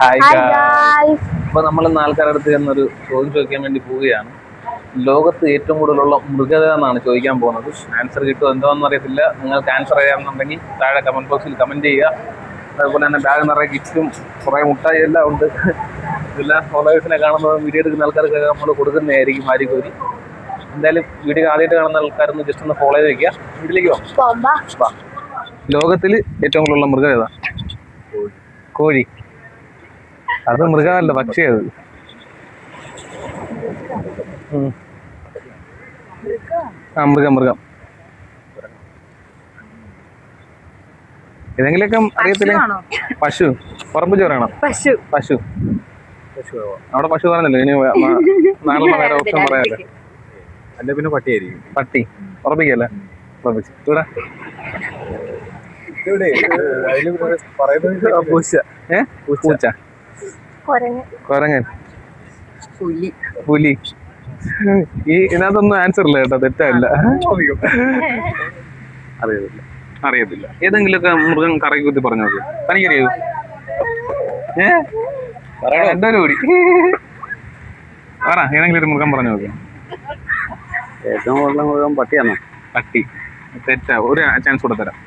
Hi Hi guys. guys. അപ്പോൾ നമ്മൾ ഇന്ന് ആൾക്കാരുടെ അടുത്ത് ചെന്നൊരു ചോദ്യം ചോദിക്കാൻ വേണ്ടി പോവുകയാണ്. ലോകത്ത് ഏറ്റവും കൂടുതലുള്ള മൃഗത എന്നാണ് ചോദിക്കാൻ പോകുന്നത്. ആൻസർ കിട്ടുമോ എന്താണെന്ന് അറിയത്തില്ല. നിങ്ങൾക്ക് ആൻസർ ചെയ്യാമെന്നുണ്ടെങ്കിൽ താഴെ കമന്റ് ബോക്സിൽ കമന്റ് ചെയ്യുക. അതുപോലെ തന്നെ ബാഗ് നിറയെ ഗിഫ്റ്റും കുറേ മുട്ടായി എല്ലാം ഉണ്ട്. ഇതെല്ലാം ഫോളോവേഴ്സിനെ കാണുന്നത് വീഡിയോ എടുക്കുന്ന ആൾക്കാർക്ക് നമ്മൾ കൊടുക്കുന്നതായിരിക്കും ആരിക്കോരി. എന്തായാലും വീഡിയോ ആദ്യമായിട്ട് കാണുന്ന ആൾക്കാരൊന്ന് ജസ്റ്റ് ഒന്ന് ഫോളോ ചെയ്ത് വെക്കുക. വീട്ടിലേക്ക് പോകാം. ലോകത്തിൽ ഏറ്റവും കൂടുതലുള്ള മൃഗം ഏതാ? കോഴി. അത് മൃഗമല്ല, പക്ഷി. അത് മൃഗം ഏതെങ്കിലൊക്കെ അറിയത്തില്ല. പശു. ഉറപ്പിച്ച് പറയണം. പശു. അവിടെ പശു പറഞ്ഞല്ലോ. ഇനി നാളെ വേറെ ഓപ്ഷൻ പറയാല്ലേ? അല്ല പിന്നെ പട്ടിയായിരിക്കും. പട്ടി. ഉറപ്പിക്കല്ലേ? ഉറപ്പിച്ച് ഇവിടെ പൂച്ച. പൂച്ച. കൊരങ്ങൻ. പുലി. ഈ ഇതിനകത്തൊന്നും ആൻസർ ഇല്ല കേട്ടോ, തെറ്റല്ല. അറിയത്തില്ല. ഏതെങ്കിലുമൊക്കെ മൃഗം കറക്കി കുത്തി പറഞ്ഞു നോക്ക്. തനിക്കറിയോ? എന്തോ കൂടി പറ. ഏതെങ്കിലും ഒരു മൃഗം പറഞ്ഞു നോക്ക്. ഏറ്റവും കൂടുതൽ മൃഗം പട്ടിയാണോ? പട്ടി. തെറ്റാ. ഒരു ചാൻസ് കൂടെ തരാം.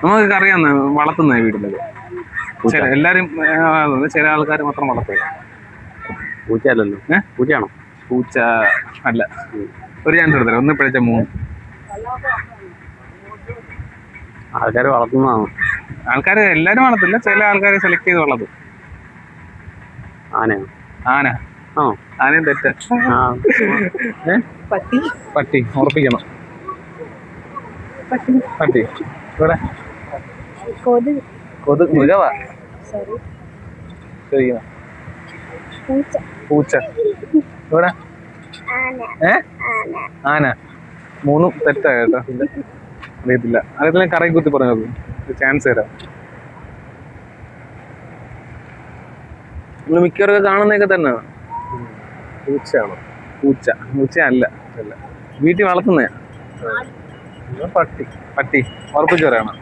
നമുക്ക് അറിയാവുന്ന വളർത്തുന്ന വീട്ടിലൊക്കെ എല്ലാരും, ചില ആൾക്കാർ മാത്രം വളർത്തുക. പൂച്ച അല്ലല്ലോ. പൂച്ചയാണോ? പൂച്ച അല്ല. ഒരു ചാൻസ് എടുത്തരാം. ഒന്ന് പിഴച്ച 3. ആൾക്കാർ വളർത്തുന്നതാണോ? ആൾക്കാർ എല്ലാരും വളർത്തില്ല, ചില ആൾക്കാരെ സെലക്ട് ചെയ്ത് വളർത്തും. ആനയോ? ആന. ആനയും തെറ്റ. പട്ടി. ഉറപ്പിക്കണം. പട്ടി. ഇവിടെ കൊതുക് മൃഗവാ. പൂച്ച. ഇവിടെ ആന. 3 തെറ്റാ കേട്ടോ. അറിയത്തില്ല. കറങ്ങി കുത്തി പറഞ്ഞു നോക്കും. ചാൻസ് തരാം. നമ്മൾ മിക്കവരൊക്കെ കാണുന്നതൊക്കെ തന്നെ. പൂച്ചയാണോ? പൂച്ച അല്ല. വീട്ടിൽ വളർത്തുന്ന പട്ടി. ഉറപ്പിച്ച് പറയണം.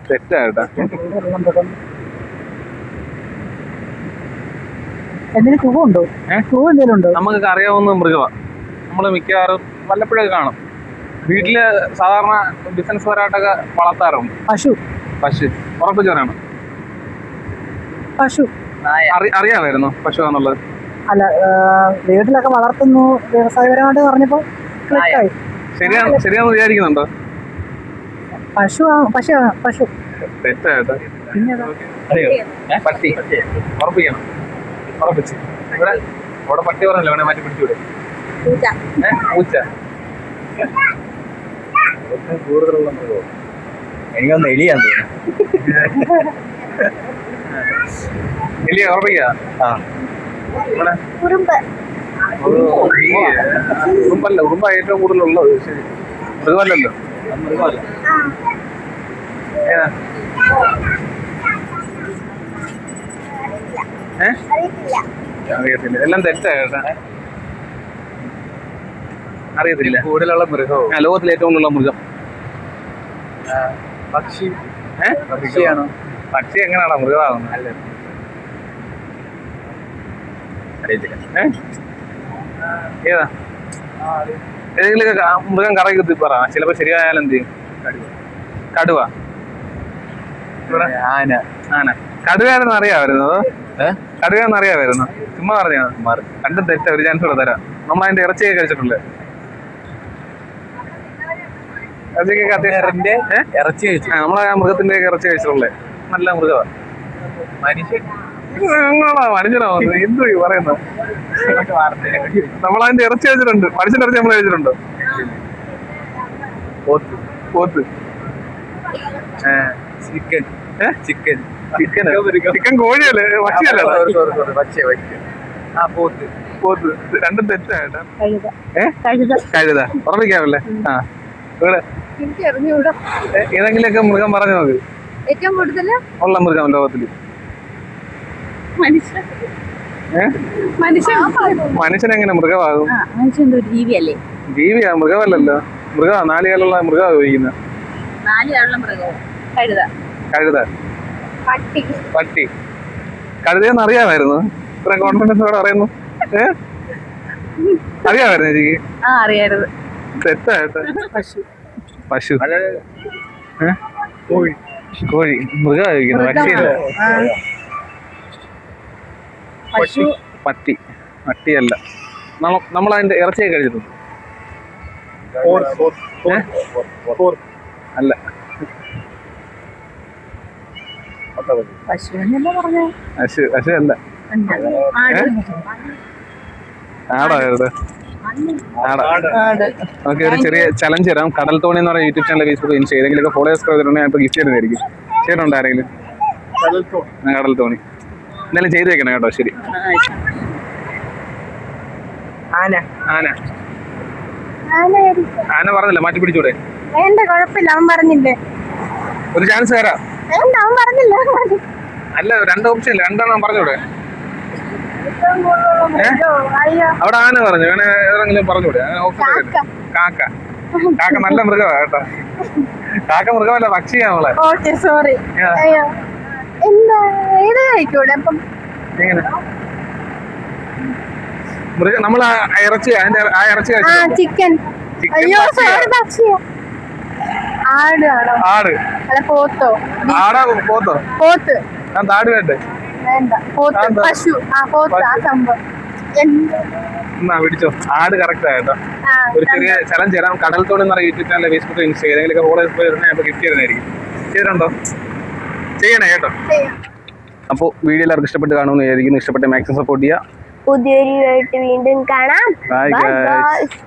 തെറ്റാ കേട്ടാ. നമുക്കൊക്കെ അറിയാവുന്ന മൃഗമാണ്. നമ്മള് മിക്കവാറും വല്ലപ്പോഴൊക്കെ കാണും. വീട്ടില് സാധാരണ ബിസിനസ് പരമായിട്ടൊക്കെ വളർത്താറുണ്ട്. പശു. ഉറപ്പിച്ച് പറയണം. അറിയാമായിരുന്നു പശു എന്നുള്ളത്? അല്ല, വീട്ടിലൊക്കെ വളർത്തുന്നു വ്യവസായപരമായിട്ട് പറഞ്ഞപ്പോ ശരിയാന്ന് വിചാരിക്കുന്നുണ്ടോ? പശു. തെറ്റാ കേട്ടോ. പട്ടി. ഉറപ്പിക്കണം. ഉറപ്പിച്ച്. ഇവിടെ പട്ടി പറഞ്ഞല്ലോ, വേണേ മാറ്റി പിടിച്ചുവിടെ. പൂച്ച. കൂടുതലുള്ള മൃഗം എനിക്കൊന്ന് എലിയാന്ന് തോന്നുന്നു. എലിയ. ഉറപ്പിക്ക. ഉറുമ്പല്ല. ഉറുമ്പ ഏറ്റവും കൂടുതലുള്ളത്. ശരി, മൃഗമല്ലല്ലോ. അറിയത്തില്ല. എല്ലാം തെറ്റാ കേട്ടാ. അറിയത്തില്ല. കൂടുതലുള്ള മൃഗവും ലോകത്തിലെ ഏറ്റവും കൂടുതലുള്ള മൃഗം പക്ഷി. പക്ഷിയാണോ? പക്ഷി എങ്ങനെയാണോ മൃഗമാകുന്നത്? അല്ല, അറിയത്തില്ല. ഏതാ? ഏതെങ്കിലുമൊക്കെ മൃഗം കറങ്ങി കുത്തി പറ. ചിലപ്പോ ശരിയായാലും എന്ത് ചെയ്യും? കടുവ. ആന. കടുവയാണെന്ന് അറിയാമായിരുന്നത്? കടുവയെന്ന് അറിയാമായിരുന്നു. ചുമ്മാ പറഞ്ഞാണ്. രണ്ടും തെറ്റ. ഒരു ചാൻസ് കൂടെ തരാം. നമ്മൾ അതിന്റെ ഇറച്ചിയൊക്കെ കഴിച്ചിട്ടുള്ളേ. ഇറച്ചി കഴിച്ചു. നമ്മളെ ആ മൃഗത്തിന്റെ ഇറച്ചി കഴിച്ചിട്ടുള്ളേ. നല്ല മൃഗമാണ്. മനുഷ്യനാ എന്തു പറയുന്നത്? നമ്മളതിന്റെ ഇറച്ചി കഴിച്ചിട്ടുണ്ട്. മനുഷ്യന്റെ ഇറച്ചി നമ്മൾ കഴിച്ചിട്ടുണ്ടോ? പോത്ത്. ചിക്കൻ കോഴിയല്ലേ? പക്ഷിയല്ലേ? പോത്ത്. രണ്ടും തെറ്റായിട്ടാ. കഴുത. ഉറപ്പിക്കാമല്ലേ? ഇവിടെ ഏതെങ്കിലുമൊക്കെ മൃഗം പറഞ്ഞു നോക്ക്. ഏറ്റവും കൂടുതൽ ഉള്ള മൃഗം ലോകത്തില്. മനുഷ്യനെങ്ങനെ മൃഗമാകും? ജീവിയല്ലേ? ജീവിയാ, മൃഗമല്ലല്ലോ. മൃഗ 4 കാലുള്ള മൃഗമാണ് ചോദിക്കുന്നത്. 4 കാലുള്ള മൃഗവും കഴുത. കഴുത. പട്ടി. പട്ടി. കഴുതയെന്ന് അറിയാമായിരുന്നു. ഇത്ര കോൺഫിഡൻസോടെ അറിയുന്നു. അറിയാമായിരുന്നു എനിക്ക്. ആ അറിയായിരുന്നു. തെറ്റായിട്ട്. പശു. പശു. കോഴി. കോഴി മൃഗമായിരിക്കുന്നു. പക്ഷിയല്ല. പശു. പട്ടി. പട്ടിയല്ല. നമ്മൾ അതിന്റെ ഇറച്ചിയൊക്കെ കഴിച്ചിട്ടുണ്ട്. അല്ല. പശു എന്നല്ലേ പറഞ്ഞേ? പശു. പശു അല്ല. ആട്. ആടായത്. നമുക്ക് ഒരു ചെറിയ ചലഞ്ച് തരാം. കടൽ തോണി എന്ന് പറയുന്ന യൂട്യൂബ് ചാനൽ, ഫേസ്ബുക്ക്, ഇൻസ്റ്റ ഏതെങ്കിലും ഫോളോവേഴ്സ് ചെയ്തിട്ടുണ്ടെങ്കിൽ ഞാൻ ഇപ്പോൾ ഗിഫ്റ്റ് ചെയ്യുന്നതായിരിക്കും. ചെയ്തിട്ടുണ്ടോ ആരെങ്കിലും? കടൽ തോണി എന്തായാലും ചെയ്ത് വെക്കണം കേട്ടോ. ശരി. ആന. ആന. ആന പറഞ്ഞില്ല, മാറ്റി പിടിച്ചൂടെ? വേണ്ട, കുഴപ്പമില്ല, അവൻ പറഞ്ഞില്ലേ. ഒരു ചാൻസ് തരാം. വേണ്ട, അവൻ പറഞ്ഞില്ല. അല്ല, രണ്ട് ഓപ്ഷൻ ഇല്ല, രണ്ടെണ്ണം പറഞ്ഞൂടെ? അവിടെ ആന പറഞ്ഞു, വേണേ ഏതെങ്കിലും പറഞ്ഞൂടെ? ഓപ്ഷൻ. കാക്ക. കാക്ക നല്ല മൃഗമാ കേട്ടോ. കാക്ക മൃഗമല്ല, പക്ഷിയാ നമ്മളെ. Okay, sorry. എന്താ ഏത് കഴിക്കൂടെ അപ്പം? എങ്ങനെ മൃഗം? നമ്മൾ ഇറച്ചി, അതിന്റെ ആ ഇറച്ചി ചിക്കൻ. അയ്യോ, സോറി, പക്ഷിയാ. ആട് ആണോ? ആട്. അല്ല, പോത്തോ? ആടാ പോത്തോ? പോത്ത്. ഞാൻ താടി വേണ്ടേ? വേണ്ട, പോത്ത്. പശു. ആ പോത്ത്, ആ സംഭവം. എന്നാ പിടിച്ചോ. ആട് കറക്റ്റ് ആയിട്ടോ. ഒരു ചെറിയ ചലഞ്ച് തരാം. കടൽ തോണി എന്ന് പറയുന്ന യൂട്യൂബ് ചാനൽ, ഫേസ്ബുക്ക്, ഇൻസ്റ്റ ഏതെങ്കിലും ഫോളോവേഴ്സ് പോയിരുന്നെങ്കിൽ അപ്പോൾ ഗിഫ്റ്റ് ചെയ്യുന്നതായിരിക്കും. ചെയ്തിട്ടുണ്ടോ? ചെയ്യണേ കേട്ടോ. അപ്പോൾ വീഡിയോ എല്ലാവർക്കും ഇഷ്ടപ്പെട്ട് കാണുമെന്ന് വിചാരിക്കുന്നു. ഇഷ്ടപ്പെട്ട മാക്സിമം സപ്പോർട്ട് ചെയ്യുക. പുതിയൊരു വീണ്ടും കാണാം. Bye guys.